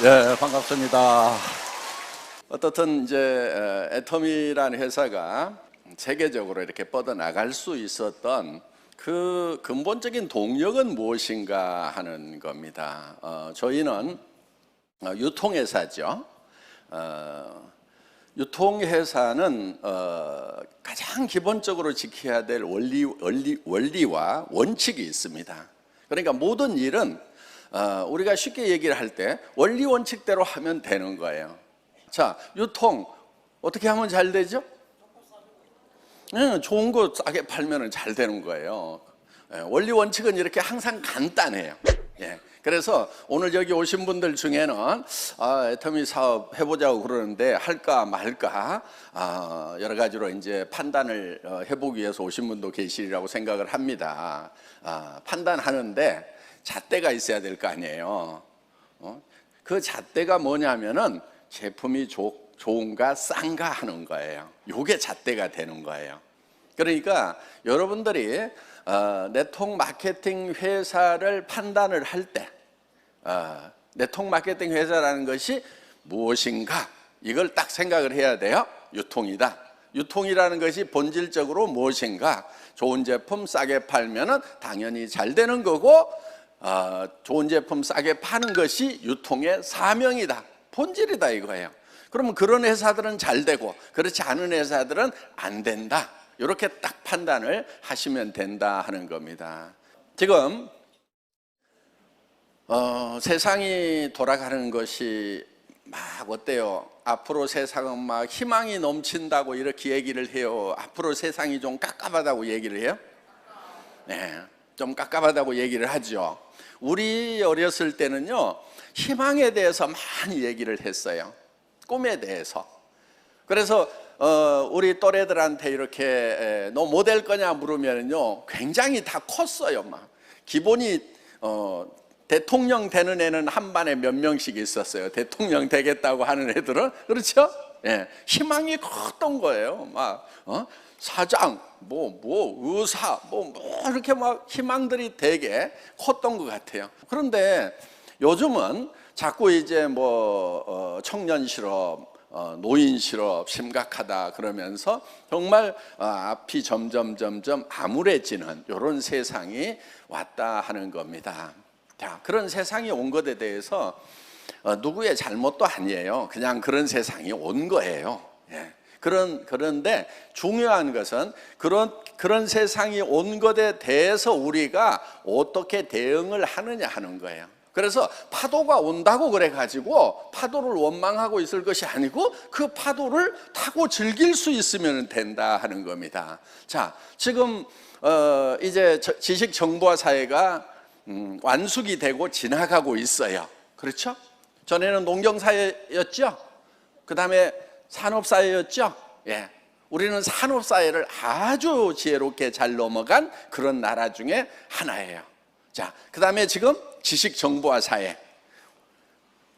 네, 반갑습니다. 어떻든 이제 애터미라는 회사가 세계적으로 이렇게 뻗어나갈 수 있었던 그 근본적인 동력은 무엇인가 하는 겁니다. 저희는 유통회사죠. 유통회사는 가장 기본적으로 지켜야 될 원리와 원칙이 있습니다. 그러니까 모든 일은 우리가 쉽게 얘기를 할 때 원리 원칙대로 하면 되는 거예요. 자, 유통 어떻게 하면 잘 되죠? 좋은 거 싸게 팔면 잘 되는 거예요. 원리 원칙은 이렇게 항상 간단해요. 그래서 오늘 여기 오신 분들 중에는 애터미 사업 해보자고 그러는데 할까 말까 여러 가지로 이제 판단을 해보기 위해서 오신 분도 계시리라고 생각을 합니다. 판단하는데 잣대가 있어야 될 거 아니에요. 그 잣대가 뭐냐면은 제품이 좋은가 싼가 하는 거예요. 이게 잣대가 되는 거예요. 그러니까 여러분들이 네트워크 마케팅 회사를 판단을 할 때 네트워크 마케팅 회사라는 것이 무엇인가 이걸 딱 생각을 해야 돼요. 유통이다. 유통이라는 것이 본질적으로 무엇인가? 좋은 제품 싸게 팔면은 당연히 잘 되는 거고 좋은 제품 싸게 파는 것이 유통의 사명이다. 본질이다 이거예요. 그러면 그런 회사들은 잘 되고 그렇지 않은 회사들은 안 된다. 이렇게 딱 판단을 하시면 된다 하는 겁니다. 지금 세상이 돌아가는 것이 막 어때요? 앞으로 세상은 막 희망이 넘친다고 이렇게 얘기를 해요. 앞으로 세상이 좀 깝깝하다고 얘기를 해요? 네, 좀 깝깝하다고 얘기를 하죠. 우리 어렸을 때는요, 희망에 대해서 많이 얘기를 했어요. 꿈에 대해서. 그래서 우리 또래들한테 이렇게 너 뭐 될 거냐 물으면요, 굉장히 다 컸어요. 막 기본이 대통령 되는 애는 한 반에 몇 명씩 있었어요. 대통령 되겠다고 하는 애들은. 그렇죠? 희망이 컸던 거예요. 막 사장, 의사, 이렇게 막 희망들이 되게 컸던 것 같아요. 그런데 요즘은 자꾸 이제 청년 실업, 노인 실업 심각하다 그러면서 정말 앞이 점점 암울해지는 이런 세상이 왔다 하는 겁니다. 자, 그런 세상이 온 것에 대해서 누구의 잘못도 아니에요. 그냥 그런 세상이 온 거예요. 그런데 중요한 것은 그런 세상이 온 것에 대해서 우리가 어떻게 대응을 하느냐 하는 거예요. 그래서 파도가 온다고 그래가지고 파도를 원망하고 있을 것이 아니고 그 파도를 타고 즐길 수 있으면 된다 하는 겁니다. 자, 지금 이제 지식 정보화 사회가 완숙이 되고 지나가고 있어요. 그렇죠? 전에는 농경사회였죠? 그 다음에 산업사회였죠? 우리는 산업사회를 아주 지혜롭게 잘 넘어간 그런 나라 중에 하나예요. 자, 그 다음에 지금 지식정보화 사회.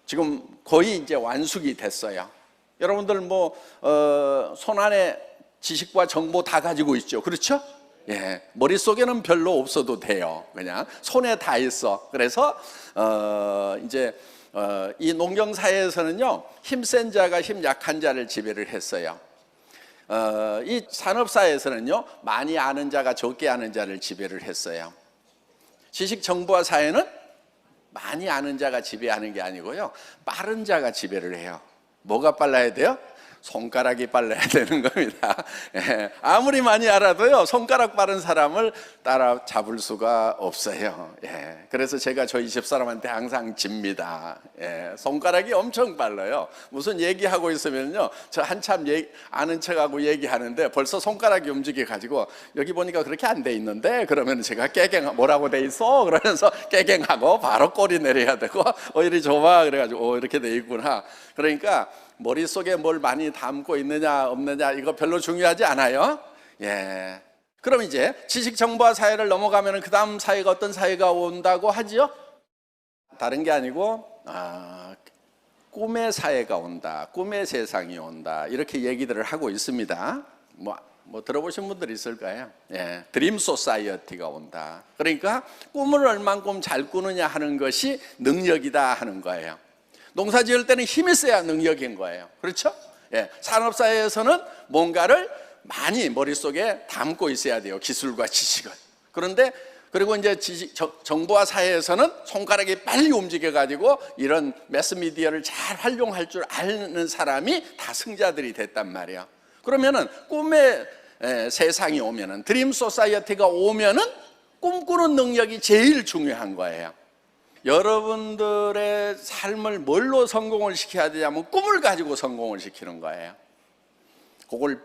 지금 거의 이제 완숙이 됐어요. 여러분들 손 안에 지식과 정보 다 가지고 있죠? 그렇죠? 머릿속에는 별로 없어도 돼요. 그냥 손에 다 있어. 그래서 이제 이 농경사회에서는요, 힘센 자가 힘 약한 자를 지배를 했어요. 이 산업사회에서는요, 많이 아는 자가 적게 아는 자를 지배를 했어요. 지식정보화 사회는 많이 아는 자가 지배하는 게 아니고요, 빠른 자가 지배를 해요. 뭐가 빨라야 돼요? 손가락이 빨라야 되는 겁니다. 아무리 많이 알아도요, 손가락 빠른 사람을 따라잡을 수가 없어요. 그래서 제가 저희 집사람한테 항상 집니다. 손가락이 엄청 빨라요. 무슨 얘기하고 있으면요, 저 한참 아는 척하고 얘기하는데 벌써 손가락이 움직여가지고 여기 보니까 그렇게 안 돼 있는데, 그러면 제가 뭐라고 돼 있어? 그러면서 깨갱하고 바로 꼬리 내려야 되고 이리 줘봐 그래가지고 이렇게 돼 있구나. 그러니까 머릿속에 뭘 많이 담고 있느냐 없느냐 이거 별로 중요하지 않아요. 그럼 이제 지식정보화 사회를 넘어가면 그 다음 사회가 어떤 사회가 온다고 하지요? 다른 게 아니고 꿈의 사회가 온다, 꿈의 세상이 온다, 이렇게 얘기들을 하고 있습니다. 뭐 들어보신 분들 있을 거예요. 드림 소사이어티가 온다. 그러니까 꿈을 얼만큼 잘 꾸느냐 하는 것이 능력이다 하는 거예요. 농사 지을 때는 힘이 세야 능력인 거예요. 그렇죠? 예, 산업사회에서는 뭔가를 많이 머릿속에 담고 있어야 돼요. 기술과 지식을. 그런데 그리고 이제 정보화 사회에서는 손가락이 빨리 움직여가지고 이런 매스미디어를 잘 활용할 줄 아는 사람이 다 승자들이 됐단 말이에요. 그러면은 꿈의 세상이 오면은, 드림 소사이어티가 오면은 꿈꾸는 능력이 제일 중요한 거예요. 여러분들의 삶을 뭘로 성공을 시켜야 되냐면 꿈을 가지고 성공을 시키는 거예요. 그걸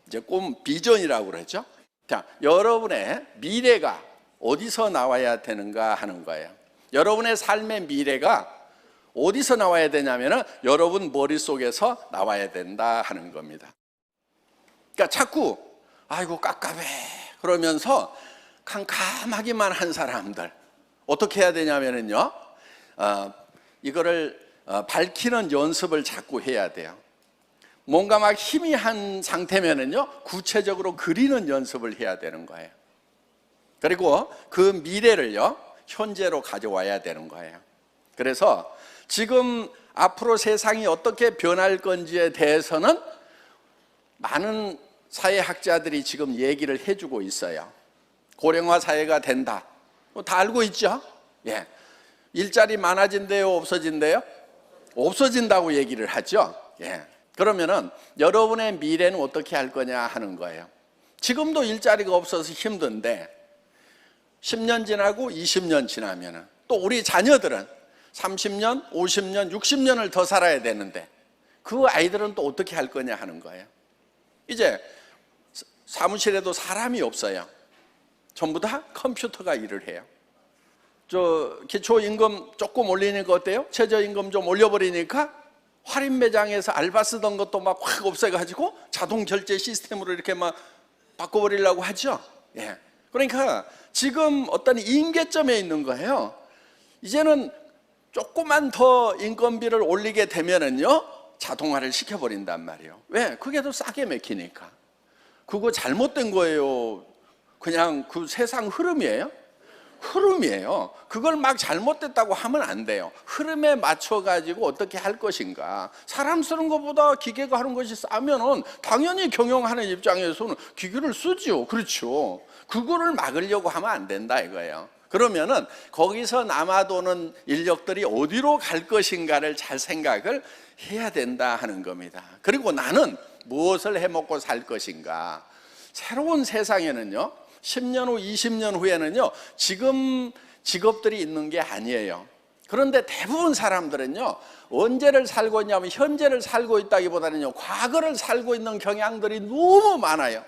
이제 꿈 비전이라고 그러죠. 자, 여러분의 미래가 어디서 나와야 되는가 하는 거예요. 여러분의 삶의 미래가 어디서 나와야 되냐면은 여러분 머릿속에서 나와야 된다 하는 겁니다. 그러니까 자꾸 아이고 깝깝해 그러면서 캄캄하기만 한 사람들 어떻게 해야 되냐면은요, 이거를 밝히는 연습을 자꾸 해야 돼요. 뭔가 막 희미한 상태면은요, 구체적으로 그리는 연습을 해야 되는 거예요. 그리고 그 미래를요, 현재로 가져와야 되는 거예요. 그래서 지금 앞으로 세상이 어떻게 변할 건지에 대해서는 많은 사회학자들이 지금 얘기를 해주고 있어요. 고령화 사회가 된다. 다 알고 있죠? 예. 일자리 많아진대요, 없어진대요? 없어진다고 얘기를 하죠. 예. 그러면은 여러분의 미래는 어떻게 할 거냐 하는 거예요. 지금도 일자리가 없어서 힘든데 10년 지나고 20년 지나면은 또 우리 자녀들은 30년, 50년, 60년을 더 살아야 되는데 그 아이들은 또 어떻게 할 거냐 하는 거예요. 이제 사무실에도 사람이 없어요. 전부 다 컴퓨터가 일을 해요. 기초임금 조금 올리니까 어때요? 최저임금 좀 올려버리니까 할인 매장에서 알바 쓰던 것도 막 확 없애가지고 자동 결제 시스템으로 이렇게 막 바꿔버리려고 하죠. 예. 그러니까 지금 어떤 임계점에 있는 거예요. 이제는 조금만 더 인건비를 올리게 되면은요, 자동화를 시켜버린단 말이에요. 왜? 그게 더 싸게 맥히니까. 그거 잘못된 거예요. 그냥 그 세상 흐름이에요. 흐름이에요. 그걸 막 잘못됐다고 하면 안 돼요. 흐름에 맞춰가지고 어떻게 할 것인가. 사람 쓰는 것보다 기계가 하는 것이 싸면은 당연히 경영하는 입장에서는 기계를 쓰죠. 그렇죠. 그거를 막으려고 하면 안 된다 이거예요. 그러면은 거기서 남아도는 인력들이 어디로 갈 것인가를 잘 생각을 해야 된다 하는 겁니다. 그리고 나는 무엇을 해먹고 살 것인가. 새로운 세상에는요, 10년 후, 20년 후에는요, 지금 직업들이 있는 게 아니에요. 그런데 대부분 사람들은요, 언제를 살고 있냐면 현재를 살고 있다기보다는요, 과거를 살고 있는 경향들이 너무 많아요.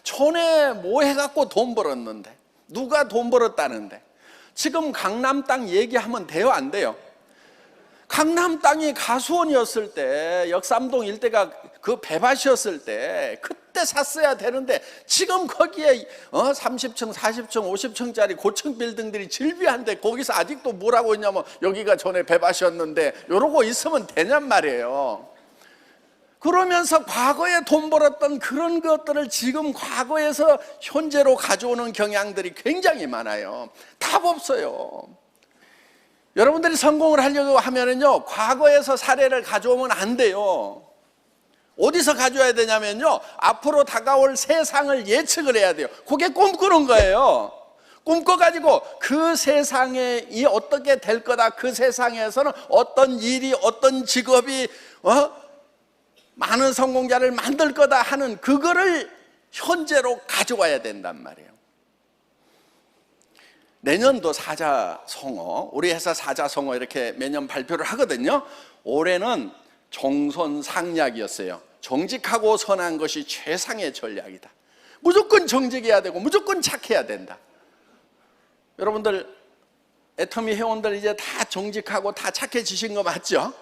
전에 뭐 해갖고 돈 벌었는데, 누가 돈 벌었다는데. 지금 강남 땅 얘기하면 돼요, 안 돼요? 강남 땅이 가수원이었을 때, 역삼동 일대가 그 배밭이었을 때 그때 샀어야 되는데 지금 거기에 30층, 40층, 50층짜리 고층 빌딩들이 질비한데 거기서 아직도 뭐라고 있냐면 여기가 전에 배밭이었는데 이러고 있으면 되냔 말이에요. 그러면서 과거에 돈 벌었던 그런 것들을 지금 과거에서 현재로 가져오는 경향들이 굉장히 많아요. 답 없어요. 여러분들이 성공을 하려고 하면은요, 과거에서 사례를 가져오면 안 돼요. 어디서 가져와야 되냐면요, 앞으로 다가올 세상을 예측을 해야 돼요. 그게 꿈꾸는 거예요. 꿈꿔가지고 그 세상이 어떻게 될 거다, 그 세상에서는 어떤 일이, 어떤 직업이 많은 성공자를 만들 거다 하는 그거를 현재로 가져와야 된단 말이에요. 내년도 사자성어, 우리 회사 사자성어 이렇게 매년 발표를 하거든요. 올해는 정선상략이었어요. 정직하고 선한 것이 최상의 전략이다. 무조건 정직해야 되고 무조건 착해야 된다. 여러분들 애터미 회원들 이제 다 정직하고 다 착해지신 거 맞죠?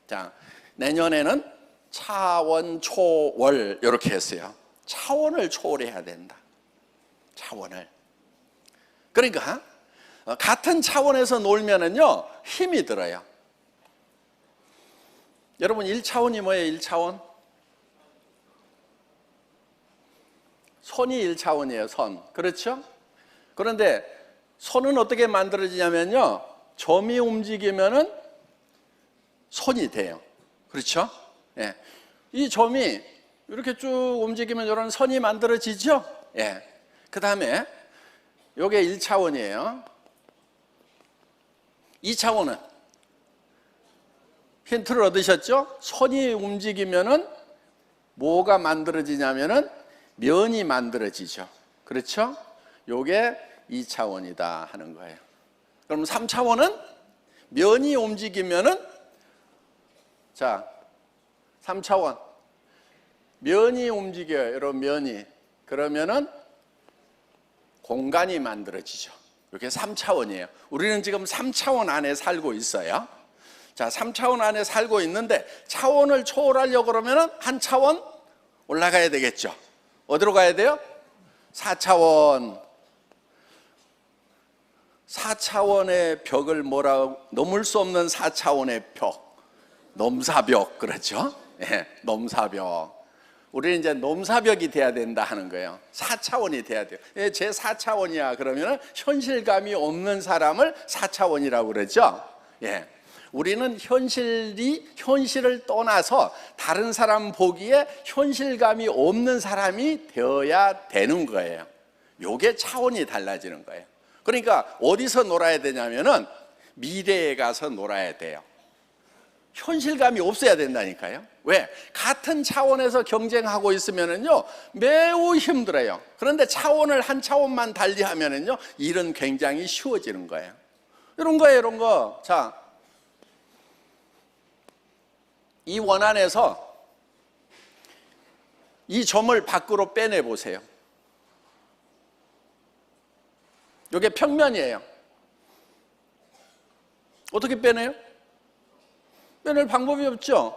자, 내년에는 차원초월 이렇게 했어요. 차원을 초월해야 된다. 차원을. 그러니까 같은 차원에서 놀면은요, 힘이 들어요. 여러분 1차원이 뭐예요? 1차원? 선이 1차원이에요. 선. 그렇죠? 그런데 선은 어떻게 만들어지냐면요, 점이 움직이면은 손이 돼요. 그렇죠? 예. 이 점이 이렇게 쭉 움직이면 이런 선이 만들어지죠? 예. 그 다음에 요게 1차원이에요. 2차원은 힌트를 얻으셨죠? 선이 움직이면은 뭐가 만들어지냐면은 면이 만들어지죠. 그렇죠? 요게 2차원이다 하는 거예요. 그럼 3차원은 면이 움직이면은, 자, 3차원 면이 움직여요. 여러분, 면이. 그러면은 공간이 만들어지죠. 이게 3차원이에요. 우리는 지금 3차원 안에 살고 있어요. 자, 3차원 안에 살고 있는데 차원을 초월하려고 그러면은 한 차원 올라가야 되겠죠. 어디로 가야 돼요? 4차원. 4차원의 벽을 넘을 수 없는 4차원의 벽. 넘사벽, 그렇죠? 예, 넘사벽. 우리는 이제 넘사벽이 돼야 된다 하는 거예요. 4차원이 돼야 돼요. 예, 제 4차원이야 그러면은 현실감이 없는 사람을 4차원이라고 그러죠. 예. 우리는 현실을 떠나서 다른 사람 보기에 현실감이 없는 사람이 되어야 되는 거예요. 요게 차원이 달라지는 거예요. 그러니까 어디서 놀아야 되냐면은 미래에 가서 놀아야 돼요. 현실감이 없어야 된다니까요. 왜? 같은 차원에서 경쟁하고 있으면은요 매우 힘들어요. 그런데 차원을 한 차원만 달리하면은요 일은 굉장히 쉬워지는 거예요. 이런 거예요, 이런 거. 자, 이 원안에서 이 점을 밖으로 빼내 보세요. 이게 평면이에요. 어떻게 빼내요? 빼낼 방법이 없죠.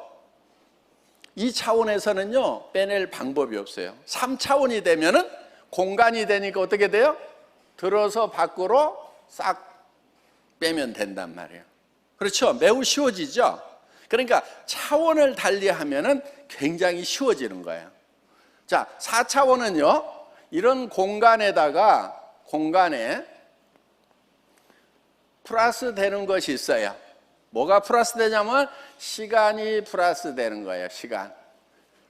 이 차원에서는요 빼낼 방법이 없어요. 3차원이 되면은 공간이 되니까 어떻게 돼요? 들어서 밖으로 싹 빼면 된단 말이에요. 그렇죠? 매우 쉬워지죠? 그러니까 차원을 달리하면은 굉장히 쉬워지는 거예요. 자, 4차원은요 이런 공간에 플러스 되는 것이 있어요. 뭐가 플러스 되냐면 시간이 플러스 되는 거예요.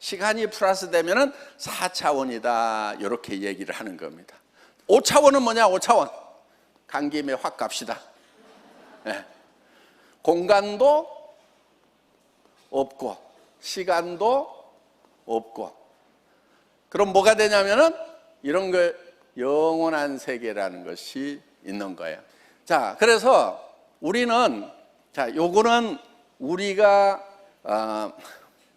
시간이 플러스 되면은 4차원이다 이렇게 얘기를 하는 겁니다. 5차원은 뭐냐? 5차원 간 김에 확 갑시다. 네. 공간도 없고 시간도 없고 그럼 뭐가 되냐면은 이런 거 영원한 세계라는 것이 있는 거예요. 자, 그래서 우리는 요거는 우리가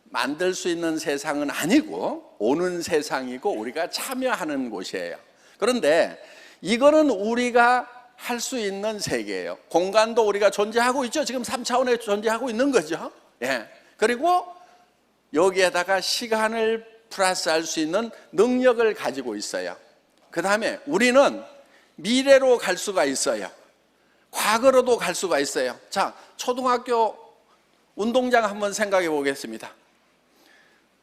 만들 수 있는 세상은 아니고 오는 세상이고 우리가 참여하는 곳이에요. 그런데 이거는 우리가 할 수 있는 세계예요. 공간도 우리가 존재하고 있죠. 지금 3차원에 존재하고 있는 거죠. 예. 그리고 여기에다가 시간을 플러스할 수 있는 능력을 가지고 있어요. 그 다음에 우리는 미래로 갈 수가 있어요. 과거로도 갈 수가 있어요. 자, 초등학교 운동장 한번 생각해 보겠습니다.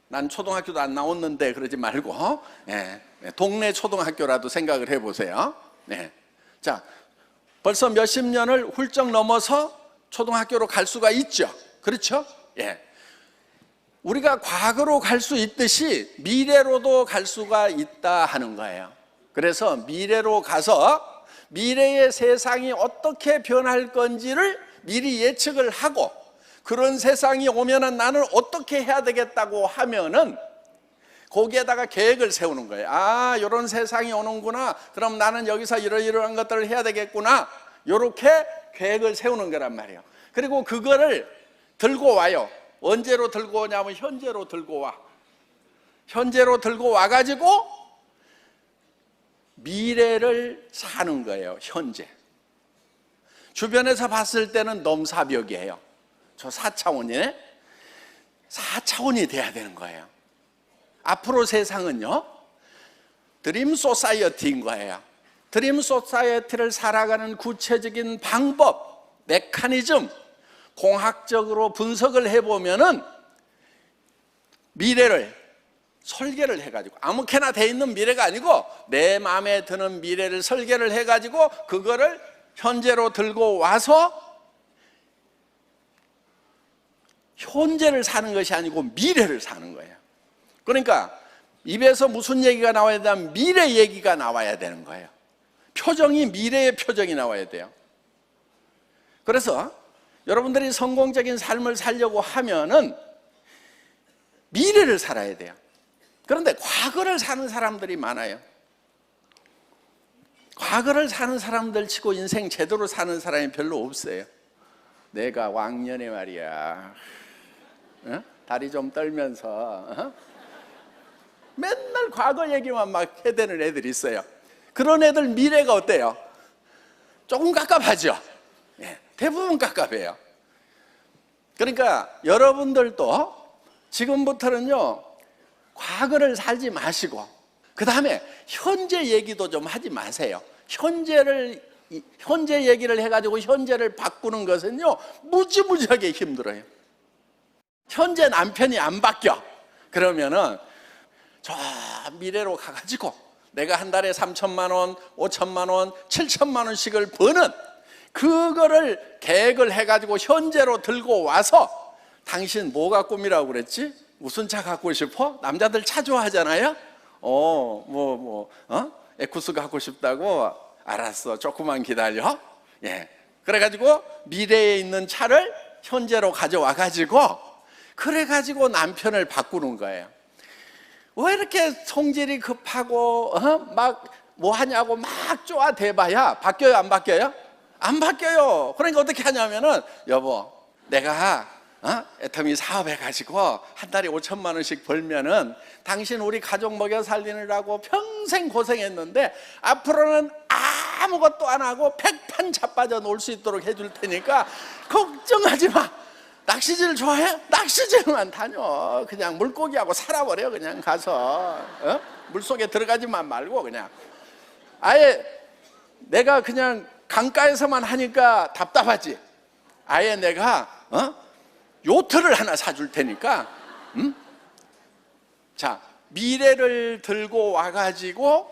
난 초등학교도 안 나왔는데 그러지 말고 동네 초등학교라도 생각을 해보세요. 자, 벌써 몇십 년을 훌쩍 넘어서 초등학교로 갈 수가 있죠. 그렇죠? 우리가 과거로 갈 수 있듯이 미래로도 갈 수가 있다 하는 거예요. 그래서 미래로 가서 미래의 세상이 어떻게 변할 건지를 미리 예측을 하고 그런 세상이 오면은 나는 어떻게 해야 되겠다고 하면은 거기에다가 계획을 세우는 거예요. 아, 이런 세상이 오는구나. 그럼 나는 여기서 이러이러한 것들을 해야 되겠구나. 이렇게 계획을 세우는 거란 말이에요. 그리고 그거를 들고 와요. 언제로 들고 오냐면 현재로 들고 와. 현재로 들고 와가지고 미래를 사는 거예요. 현재. 주변에서 봤을 때는 넘사벽이에요. 저 4차원이네. 4차원이 돼야 되는 거예요. 앞으로 세상은요 드림 소사이어티인 거예요. 드림 소사이어티를 살아가는 구체적인 방법, 메커니즘, 공학적으로 분석을 해보면은 미래를 설계를 해가지고 아무렇게나 돼 있는 미래가 아니고 내 마음에 드는 미래를 설계를 해가지고 그거를 현재로 들고 와서 현재를 사는 것이 아니고 미래를 사는 거예요. 그러니까 입에서 무슨 얘기가 나와야 되냐면 미래 얘기가 나와야 되는 거예요. 표정이 미래의 표정이 나와야 돼요. 그래서 여러분들이 성공적인 삶을 살려고 하면은 미래를 살아야 돼요. 그런데 과거를 사는 사람들이 많아요. 과거를 사는 사람들 치고 인생 제대로 사는 사람이 별로 없어요. 내가 왕년에 말이야, 다리 좀 떨면서 맨날 과거 얘기만 막 해대는 애들이 있어요. 그런 애들 미래가 어때요? 조금 깝깝하죠. 대부분 깝깝해요. 그러니까 여러분들도 지금부터는요, 과거를 살지 마시고 그 다음에 현재 얘기도 좀 하지 마세요. 현재 얘기를 해가지고 현재를 바꾸는 것은요, 무지무지하게 힘들어요. 현재 남편이 안 바뀌어. 그러면은 저 미래로 가가지고 내가 한 달에 3천만 원, 5천만 원, 7천만 원씩을 버는 그거를 계획을 해가지고 현재로 들고 와서 당신 뭐가 꿈이라고 그랬지? 무슨 차 갖고 싶어? 남자들 차 좋아하잖아요? 에쿠스 갖고 싶다고? 알았어, 조금만 기다려. 그래가지고 미래에 있는 차를 현재로 가져와가지고 그래가지고 남편을 바꾸는 거예요. 왜 이렇게 성질이 급하고 막 뭐 하냐고 막 쪼아대봐야 바뀌어요, 안 바뀌어요? 안 바뀌어요. 그러니까 어떻게 하냐면은 여보, 내가 애터미 사업해가지고 한 달에 5천만 원씩 벌면은 당신 우리 가족 먹여 살리느라고 평생 고생했는데 앞으로는 아무것도 안 하고 백판 자빠져 놀 수 있도록 해줄 테니까 걱정하지 마. 낚시질 좋아해? 낚시질만 다녀. 그냥 물고기하고 살아버려. 그냥 가서 물속에 들어가지만 말고 그냥 아예 내가 그냥 강가에서만 하니까 답답하지. 아예 내가 요트를 하나 사줄 테니까 자, 미래를 들고 와가지고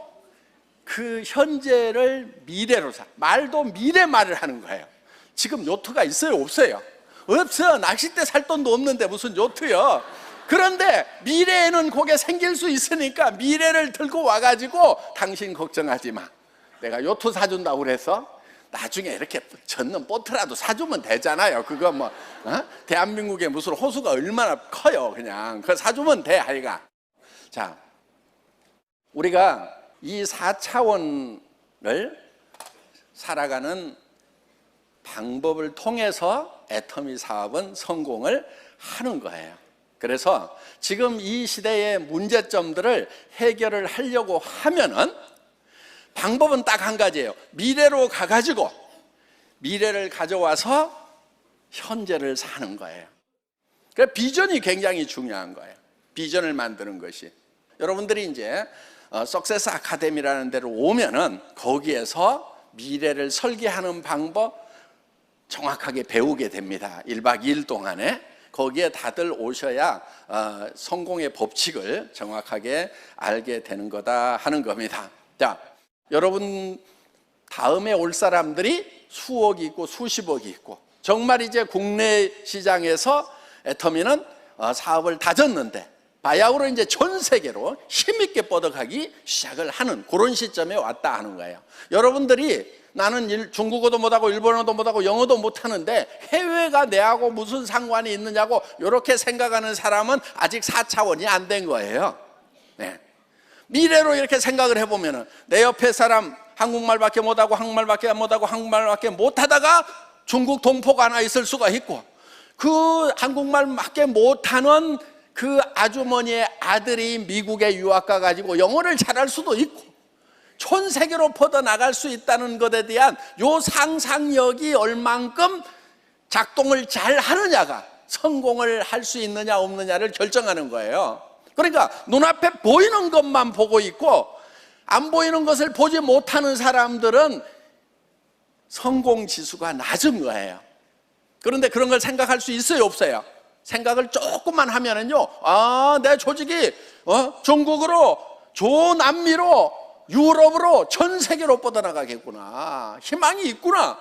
그 현재를 미래로 말도 미래 말을 하는 거예요. 지금 요트가 있어요, 없어요? 없어. 낚싯대 살 돈도 없는데 무슨 요트요. 그런데 미래에는 그게 생길 수 있으니까 미래를 들고 와가지고 당신 걱정하지 마. 내가 요트 사준다고 그래서 나중에 이렇게 젖는 보트라도 사주면 되잖아요. 그거 뭐 대한민국에 무슨 호수가 얼마나 커요. 그냥 그거 사주면 돼. 하여가. 자, 우리가 이 4차원을 살아가는 방법을 통해서 애터미 사업은 성공을 하는 거예요. 그래서 지금 이 시대의 문제점들을 해결을 하려고 하면은 방법은 딱 한 가지예요. 미래로 가가지고 미래를 가져와서 현재를 사는 거예요. 그래서 비전이 굉장히 중요한 거예요. 비전을 만드는 것이. 여러분들이 이제 석세스 아카데미라는 데로 오면은 거기에서 미래를 설계하는 방법 정확하게 배우게 됩니다. 1박 2일 동안에. 거기에 다들 오셔야 성공의 법칙을 정확하게 알게 되는 거다 하는 겁니다. 자, 여러분 다음에 올 사람들이 수억이 있고 수십억이 있고 정말 이제 국내 시장에서 애터미는 사업을 다졌는데 바야흐로 이제 전 세계로 힘있게 뻗어가기 시작을 하는 그런 시점에 왔다 하는 거예요. 여러분들이 나는 중국어도 못하고 일본어도 못하고 영어도 못하는데 해외가 내하고 무슨 상관이 있느냐고 이렇게 생각하는 사람은 아직 4차원이 안 된 거예요. 미래로 이렇게 생각을 해보면 내 옆에 사람 한국말밖에 못하고 한국말밖에 못하고 한국말밖에 못하다가 중국 동포가 하나 있을 수가 있고 그 한국말밖에 못하는 그 아주머니의 아들이 미국에 유학 가가지고 영어를 잘할 수도 있고 전 세계로 뻗어나갈 수 있다는 것에 대한 요 상상력이 얼만큼 작동을 잘 하느냐가 성공을 할 수 있느냐 없느냐를 결정하는 거예요. 그러니까 눈앞에 보이는 것만 보고 있고 안 보이는 것을 보지 못하는 사람들은 성공 지수가 낮은 거예요. 그런데 그런 걸 생각할 수 있어요, 없어요? 생각을 조금만 하면은요, 내 조직이 중국으로, 조남미로, 유럽으로, 전 세계로 뻗어나가겠구나. 희망이 있구나.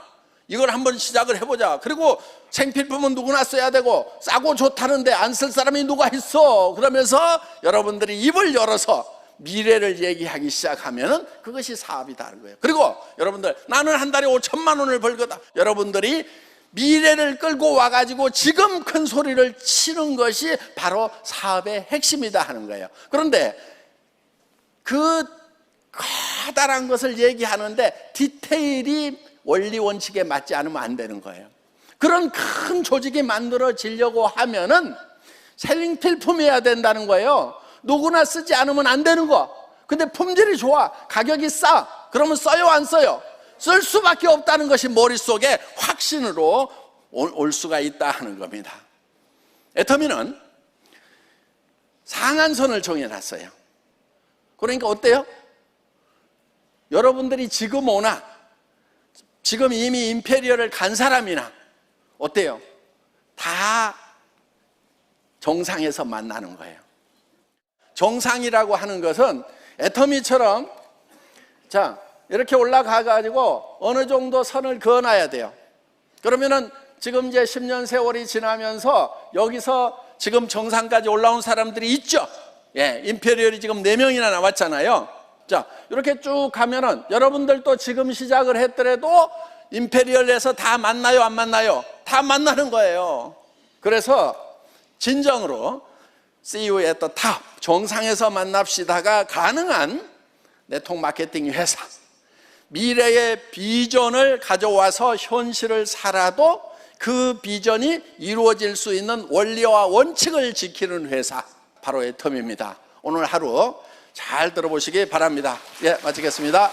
이걸 한번 시작을 해보자. 그리고 생필품은 누구나 써야 되고 싸고 좋다는데 안 쓸 사람이 누가 있어? 그러면서 여러분들이 입을 열어서 미래를 얘기하기 시작하면 그것이 사업이다는 거예요. 그리고 여러분들, 나는 한 달에 5천만 원을 벌거다. 여러분들이 미래를 끌고 와가지고 지금 큰 소리를 치는 것이 바로 사업의 핵심이다 하는 거예요. 그런데 그 커다란 것을 얘기하는데 디테일이 원리 원칙에 맞지 않으면 안 되는 거예요. 그런 큰 조직이 만들어지려고 하면은 생필품이어야 된다는 거예요. 누구나 쓰지 않으면 안 되는 거. 근데 품질이 좋아, 가격이 싸, 그러면 써요 안 써요? 쓸 수밖에 없다는 것이 머릿속에 확신으로 올 수가 있다 하는 겁니다. 애터미는 상한선을 정해놨어요. 그러니까 어때요? 여러분들이 지금 오나 지금 이미 임페리얼을 간 사람이나 어때요? 다 정상에서 만나는 거예요. 정상이라고 하는 것은 애터미처럼 자 이렇게 올라가 가지고 어느 정도 선을 그어놔야 돼요. 그러면은 지금 이제 10년 세월이 지나면서 여기서 지금 정상까지 올라온 사람들이 있죠. 예, 임페리얼이 지금 4명이나 나왔잖아요. 자, 이렇게 쭉 가면은 여러분들도 지금 시작을 했더라도 임페리얼에서 다 만나요, 안 만나요? 다 만나는 거예요. 그래서 진정으로 See you at the top, 정상에서 만납시다가 가능한 네트워크 마케팅 회사, 미래의 비전을 가져와서 현실을 살아도 그 비전이 이루어질 수 있는 원리와 원칙을 지키는 회사, 바로 애터미입니다. 오늘 하루 잘 들어보시기 바랍니다. 예, 마치겠습니다.